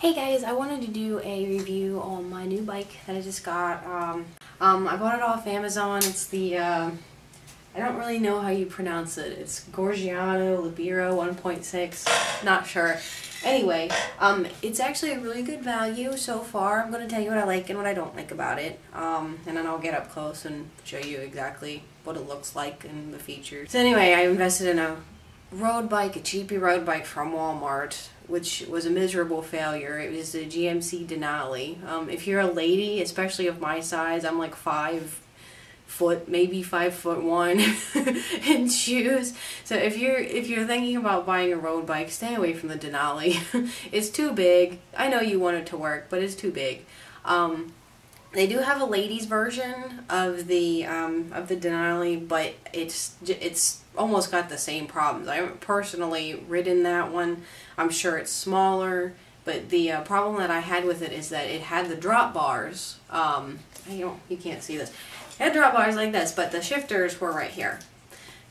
Hey guys, I wanted to do a review on my new bike that I just got. I bought it off Amazon. It's the, I don't really know how you pronounce it. It's Giordano Libero 1.6, not sure. Anyway, it's actually a really good value so far. I'm going to tell you what I like and what I don't like about it. And then I'll get up close and show you exactly what it looks like and the features. So anyway, I invested in a road bike, a cheapy road bike from Walmart, which was a miserable failure. It was a GMC Denali. If you're a lady, especially of my size, I'm like 5 foot, maybe 5'1" in shoes. So if you're thinking about buying a road bike, stay away from the Denali. It's too big. I know you want it to work, but it's too big. They do have a ladies version of the Denali, but it's almost got the same problems. I haven't personally ridden that one. I'm sure it's smaller, but the problem that I had with it is that it had the drop bars. You can't see this. It had drop bars like this, but the shifters were right here.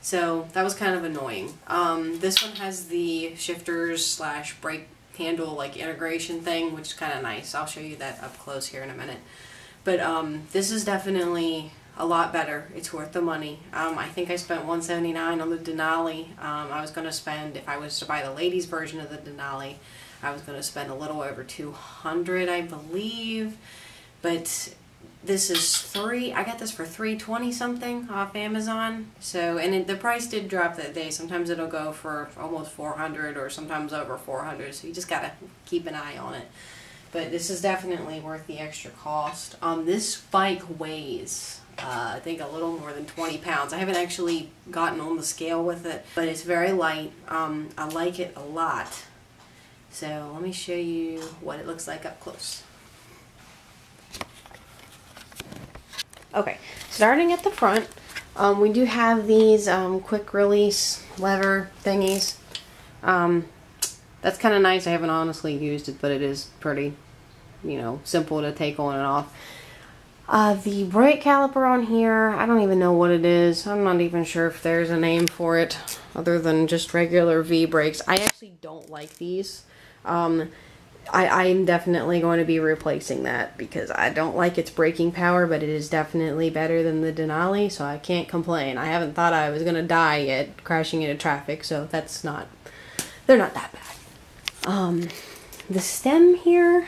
So that was kind of annoying. This one has the shifters slash brake handle like integration thing, which is kind of nice. I'll show you that up close here in a minute. But this is definitely a lot better. It's worth the money. I think I spent $179 on the Denali. I was going to spend, if I was to buy the ladies version of the Denali, I was going to spend a little over $200, I believe. But this is I got this for $320 something off Amazon. So, and the price did drop that day. Sometimes it'll go for almost $400 or sometimes over $400. So you just got to keep an eye on it. But this is definitely worth the extra cost. This bike weighs, I think, a little more than 20 pounds. I haven't actually gotten on the scale with it, but it's very light. I like it a lot. So let me show you what it looks like up close. Okay, starting at the front, we do have these quick release lever thingies. That's kind of nice. I haven't honestly used it, but it is pretty, simple to take on and off. The brake caliper on here, I don't even know what it is. I'm not even sure if there's a name for it other than just regular V brakes. I actually don't like these. I'm definitely going to be replacing that because I don't like its braking power, but it is definitely better than the Denali, so I can't complain. I haven't thought I was going to die yet crashing into traffic, so they're not that bad. The stem here,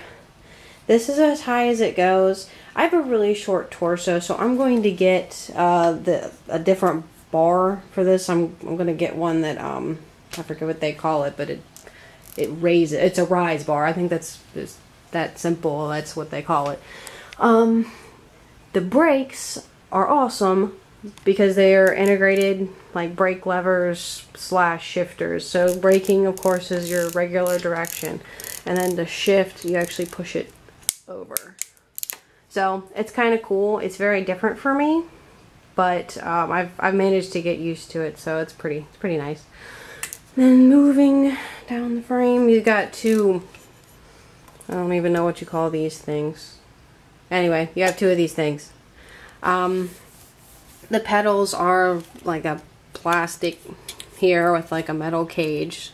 this is as high as it goes. I have a really short torso, so I'm going to get a different bar for this. I'm going to get one that I forget what they call it, but it raises. It's a rise bar. I think that's just that simple. That's what they call it. The brakes are awesome because they are integrated like brake levers slash shifters. So braking, of course, is your regular direction, and then the shift, you actually push it over. So it's kind of cool. It's very different for me, but I've managed to get used to it, so it's pretty nice. Then moving down the frame, you've got two, I don't even know what you call these things. Anyway, you have two of these things. The pedals are like a plastic here with like a metal cage.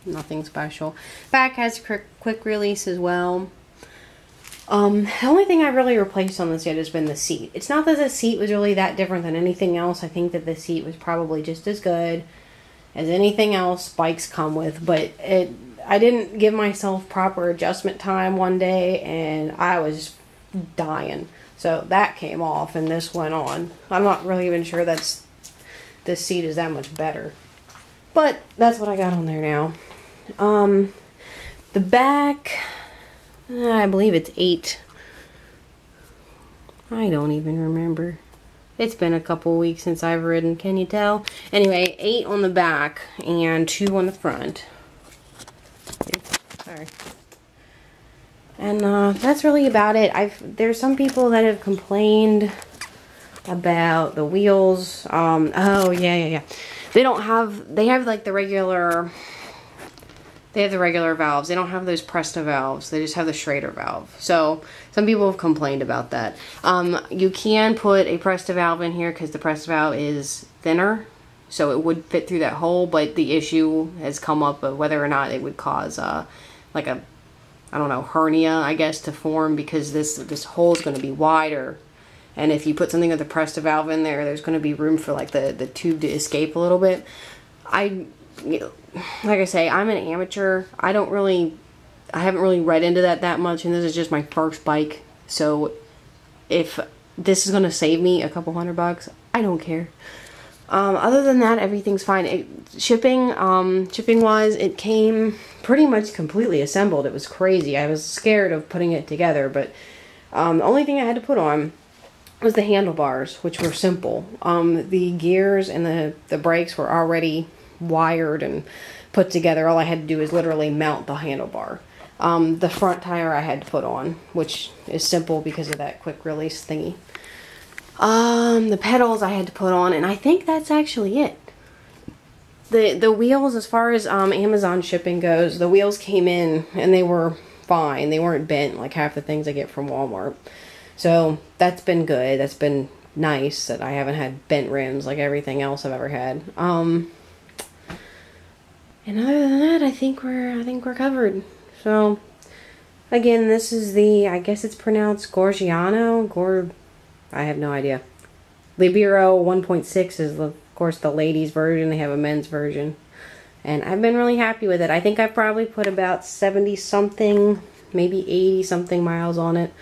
Nothing special. Back has quick release as well. The only thing I've really replaced on this yet has been the seat. It's not that the seat was really that different than anything else. I think that the seat was probably just as good as anything else bikes come with, but I didn't give myself proper adjustment time one day and I was dying. So that came off and this went on. I'm not really even sure this seat is that much better. But that's what I got on there now. The back, I believe it's 8. I don't even remember. It's been a couple weeks since I've ridden, can you tell? Anyway, 8 on the back and 2 on the front. Oops, sorry. And that's really about it. There's some people that have complained about the wheels. Oh yeah. They have like the regular. They have the regular valves. They don't have those Presta valves. They just have the Schrader valve. So some people have complained about that. You can put a Presta valve in here because the Presta valve is thinner, so it would fit through that hole. But the issue has come up of whether or not it would cause like a I don't know, hernia, I guess, to form, because this hole is going to be wider. And if you put something with a Presta valve in there, there's going to be room for like the tube to escape a little bit. Like I say, I'm an amateur. I haven't really read into that much, and this is just my first bike. So if this is going to save me a couple $100, I don't care. Other than that, everything's fine. Shipping wise, it came pretty much completely assembled. It was crazy. I was scared of putting it together, but the only thing I had to put on was the handlebars, which were simple. The gears and the brakes were already wired and put together. All I had to do is literally mount the handlebar. The front tire I had to put on, which is simple because of that quick release thingy. The pedals I had to put on, and I think that's actually it. The wheels, as far as Amazon shipping goes, the wheels came in and they were fine. They weren't bent like half the things I get from Walmart. So that's been good. That's been nice that I haven't had bent rims like everything else I've ever had. And other than that, I think we're covered. So again, this is I guess it's pronounced Giordano. I have no idea. Libero 1.6 is, of course, the ladies' version. They have a men's version. And I've been really happy with it. I think I've probably put about 70-something, maybe 80-something miles on it.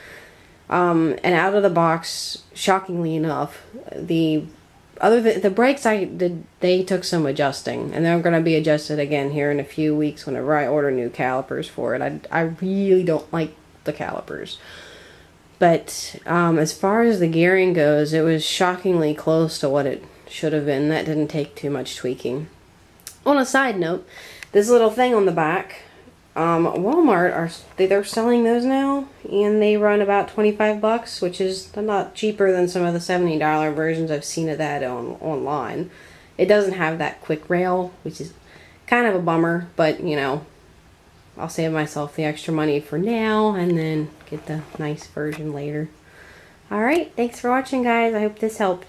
And out of the box, shockingly enough, the brakes they took some adjusting. And they're going to be adjusted again here in a few weeks whenever I order new calipers for it. I really don't like the calipers. But as far as the gearing goes, it was shockingly close to what it should have been. That didn't take too much tweaking. On a side note, this little thing on the back, Walmart they're selling those now, and they run about $25, which is a lot cheaper than some of the $70 versions I've seen of that online. It doesn't have that quick rail, which is kind of a bummer, but you know, I'll save myself the extra money for now and then get the nice version later. Alright, thanks for watching, guys. I hope this helped.